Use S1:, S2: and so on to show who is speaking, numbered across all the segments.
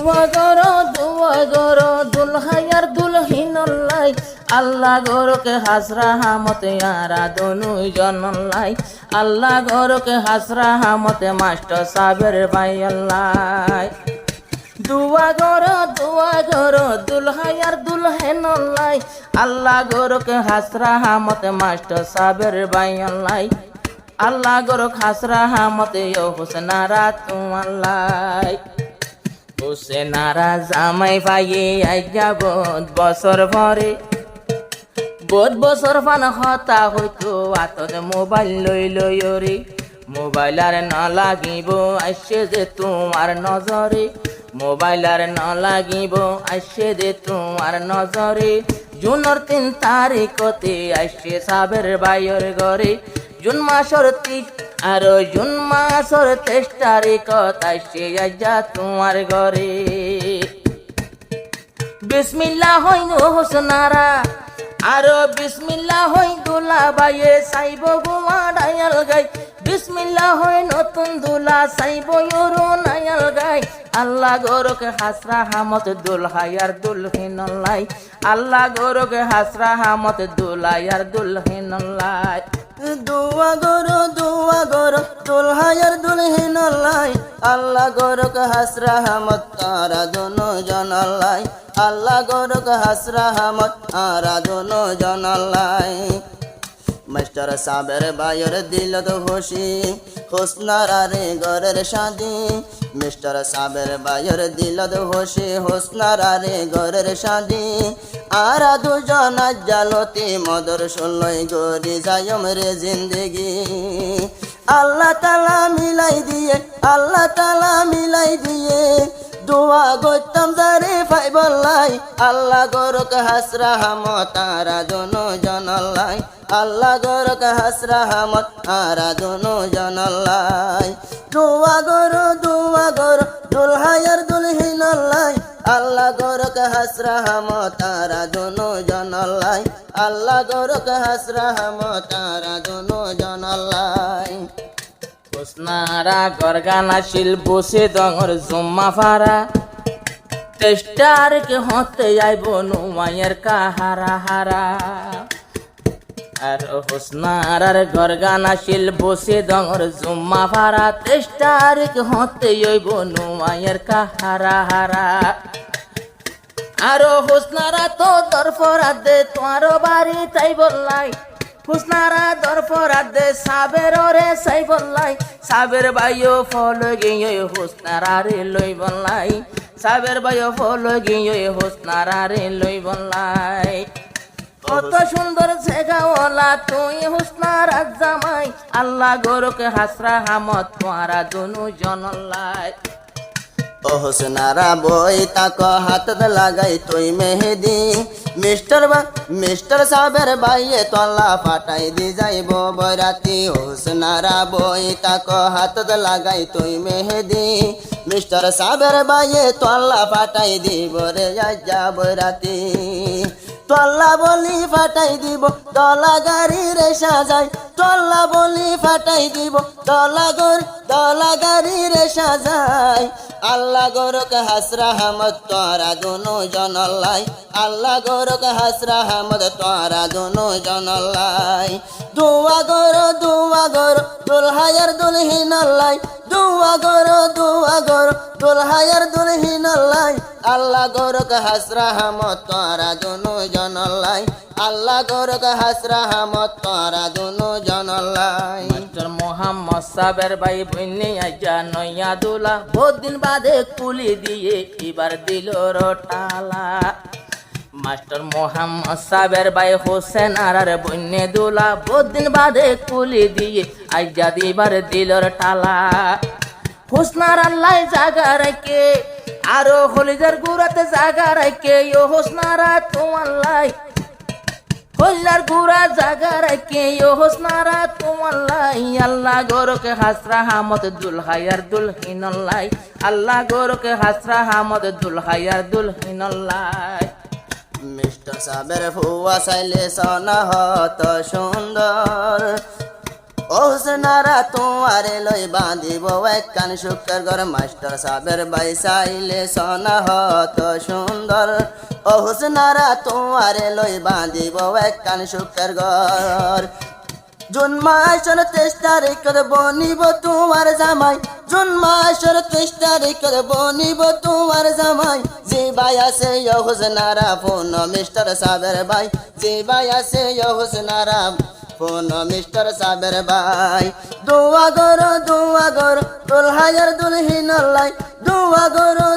S1: দুয়া গরো দুলহাইয়ার দুলহিনল্লাই আল্লাহ গরকে হাসরা হামতে আরা দনুই জনল্লাই আল্লাহ গরকে হাসরা হামতে মাস্টার সাবের ভাই আল্লাহ দুয়া গরো দুলহাইয়ার দুলহিনল্লাই আল্লাহ গরকে হাসরা হামতে মাস্টার সাবের ভাই আল্লাহ আল্লাহ গরক হাসরা হামতে ও হোসেনারা তোমাল্লাই হোসেনারা জামাই ভাইয়ে আজ্ঞা বোধ বছর ফান হতা হইতো আতত মোবাইল লই রে মোবাইল আর না লাগিব আসছে যে তোমার নজরে মোবাইল আর না লাগিব আসছে যে তোমার নজরে জুনের 3 তারিখতে আসছে সাবের ভাইয়ের ঘরে জুন মাসের 30 আর জুন মাসের 23 তারিখত আসছে আজ্ঞা তোমার ঘরে বিসমিল্লাহ হইন হোসেনারা আরো বিসমিল্লাহ হই দুলা বাইয়ে সাইব গুয়া ডায়াল গাই বিসমিল্লাহ হই নতুন দুলা সাইব ইউরো নায়াল গাই আল্লাহ গরকে হাসরা হামত দুলহাইয়ার দুলহিনল্লাই আল্লাহ গরকে হাসরা হামত দুলাইয়ার দুলহিনল্লাই
S2: দুয়া গরো দুলহাইয়ার দুলহিনল্লাই আল্লাহ গরকে হাসরা হামত তারা দোনো জনাল্লাই আল্লাহ গরক হাসরা হামত আরা দোনো জনাল্লাই মাস্টার সাবের ভাইয়ের দিল তো খুশি হোসনারা রে ঘরের শাদি মিস্টার সাবের ভাইয়ের দিল তো খুশি হোসনারা রে ঘরের শাদি আরা দুজন জালতি মদর শুনলই গরি যায়ম রে জিন্দেগি আল্লাহ তাআলা মিলাই দিয়ে দুয়া গৌতম জারে ফাইবল্লাই আল্লাহ গরক হাসরা হামত আরা দোনো জনাল্লাই আল্লাহ গরক হাসরা হামত আরা দোনো জনাল্লাই দুয়া গরো দুলহাইয়ার দুলহিনল্লাই আল্লাহ গরক হাসরা হামত আরা দোনো জনাল্লাই আল্লাহ গরক হাসরা হামত আরা দোনো জনাল্লাই
S1: হোসনারা গরগানা শিল বসে দঙর জম্মা ফারা টেস্টার কে হতে আইব নুমায়ের কাহারা হারা আর হোসনারার গরগানা শিল বসে দঙর জম্মা ফারা টেস্টার কে হতে আইব নুমায়ের কাহারা হারা আর হোসনারা তো দরফরা দে তোমার বাড়ি তাই বললাই হোসনারা দরফরা দে সাবের রে সাই বললাই সাবের ভাইও ফল গিয়ে হোসনারা রে লই বললাই সাবের ভাইও ফল গিয়ে হোসনারা রে লই বললাই কত সুন্দর জায়গাওয়ালা তুই হোসনারা জামাই আল্লাহ গরকে হাসরা হামত তোমারা দুনু জনল্লাই
S2: ও হোসনারা বই তাক হাতত লাগাই তুই মেহেদি মিস্টার সাবের বাইয়ে তলা ফাটাই দি যাইব বরাতি হোসনারা বই তাক হাতত লাগাই তুই মেহেদি মিস্টার সাবের বাইয়ে তলা ফাটাই দিব রে যা বরাতি তল্লা বলি ফাটাই দিব দলা গাড়ি রে সাজাই তল্লা বলি ফাটাই দিব দলা গাড়ি রে সাজাই আল্লাহ গরক হাসরা হামদ তোরা দোনো জনাল্লাই আল্লাহ গরক হাসরা হামদ তোরা দোনো জনাল্লাই দুয়া গরো দুলহাইয়ার দুলহিনল্লাই দুয়া গরো দুলহাইয়ার দুলহিনল্লাই আল্লাহ গরক হাসরা হামদ তোরা দোনো জনাল্লাই আল্লাহ গরক হাসরা হামদ তোরা দোনো জনাল্লাই
S1: মাস্টার মোহাম্মদ সাবের ভাই বন্যে আইজা নইয়া দুলা বহুত দিন বাদে কুলি দিয়ে এবার দিল রটালা মাস্টার মোহাম্মদ সাবের ভাই হোসেন আর বন্যে দুলা বহুত দিন বাদে কুলি দিয়ে আইজা দিবার দিলর টালা হোসনার আল্লাহ জাগা রাখে আরো হলিদার গুড়াতে জাগা রাখে ও হোসনারা তোমাল্লাই হল্লার গুড়া জাগা রাখে ও হোসনারা তোমাল্লাই আল্লাহ গরকে হাসরা হামদ দুলহাইয়ার দুলহিনল্লাই আল্লাহ গরকে হাসরা হামদ দুলহাইয়ার দুলহিনল্লাই
S2: মিস্টার সাবের ফুয়া চাইলে সোনা হত সুন্দর ও হুসনারা তোমারে লই বাঁধিব একখান শুক্রের ঘর মাস্টার সাহেবের বাই চাইলে সোনা হত সুন্দর ও হুসনারা তোমারে লই বাঁধিব একখান শুক্রের ঘর জুন মাসের 23 তারিখ বনিব তোমার জামাই জুন মাসের 23 তারিখ বনিব তোমার জামাই যে ভাই আছে ও হুসনারা ফোন মিস্টার সাহেবের ভাই যে ভাই আছে ও হুসনারা ফোন মিস্টার সাহেবের ভাই দোয়া করো দুলহায়ের দুলহিনল্লাই দোয়া করো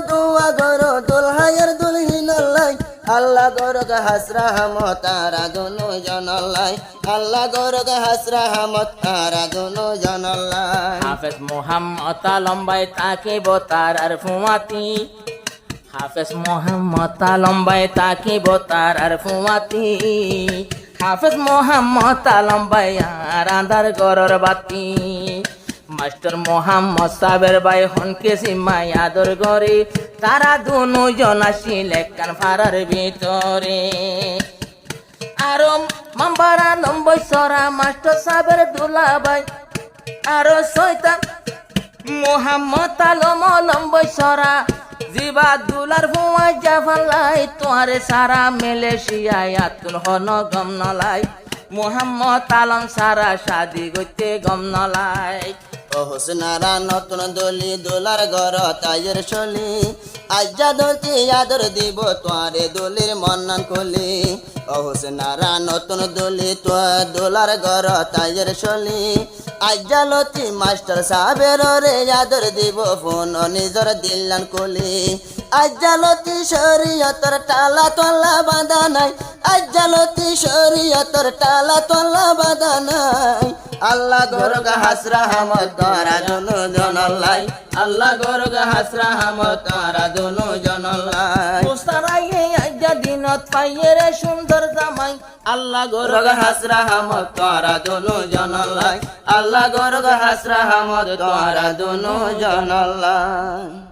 S2: দুলহায়ের দুলহিনল্লাই আল্লাহ গরগ হাসরা হামত তারা দুনো জনল্লাই আল্লাহ গরগ হাসরা হামত তারা দুনো জনল্লাই
S1: হাফেজ মোহাম্মদ লম্বাই তাকিব তার আর ফুয়াতি হাফেজ মোহাম্মদ লম্বাই তাকিব তার আর ফুয়াতি হাফেজ মোহাম্মদ লম্বাই আর আন্ধার গরর বাতি মাস্টার মোহাম্মদ সাহেবের ভাই হনকে সিমাই আদর করে তারা দুনো জন আসিল একখান ফারার ভিতরে আরো মাম্বারা নম্বর সরা মাস্টার সাহেবের দুলাভাই আরো শয়তান মোহাম্মদ আলম নম্বর সরা জিবা দুলার ভুয়া জাফালাই তোয়ারে সারা মালয়েশিয়ায় আতুল হন গম নলাই মোহাম্মদ আলম সারা শাদি গইতে গম নলাই
S2: ও হুসনারা নতুন দলি দোলার ঘর তাইয়ের চলি আজ্জা দলতি আদর দিব তোয়ারে দলির মন্নান কলি ও হুসনারা নতুন দলি তো দোলার ঘর তাইয়ের চলি আজ্জা লতি মাস্টার সাহেবের রে আদর দিব ফোন নিজর দিল্লান কলি আজ্জা লতি শরীয়তর টালা তোলা বাঁধা নাই আজ্জা লতি শরীয়তর টালা তোলা বাঁধা নাই আল্লাহ গরগ হাসরা হামত তারা দুনো জনল্লাই আল্লাহ গরগ হাসরা হামত তারা দুনো জনল্লাই
S1: মুস্তারাইয়ে আজ্জা দিনত পাইয়ে রে সুন্দর জামাই আল্লাহ
S2: গরগ হাসরা হামত তারা দুনো জনল্লাই আল্লাহ গরগ হাসরা হামত তারা দুনো জনল্লাই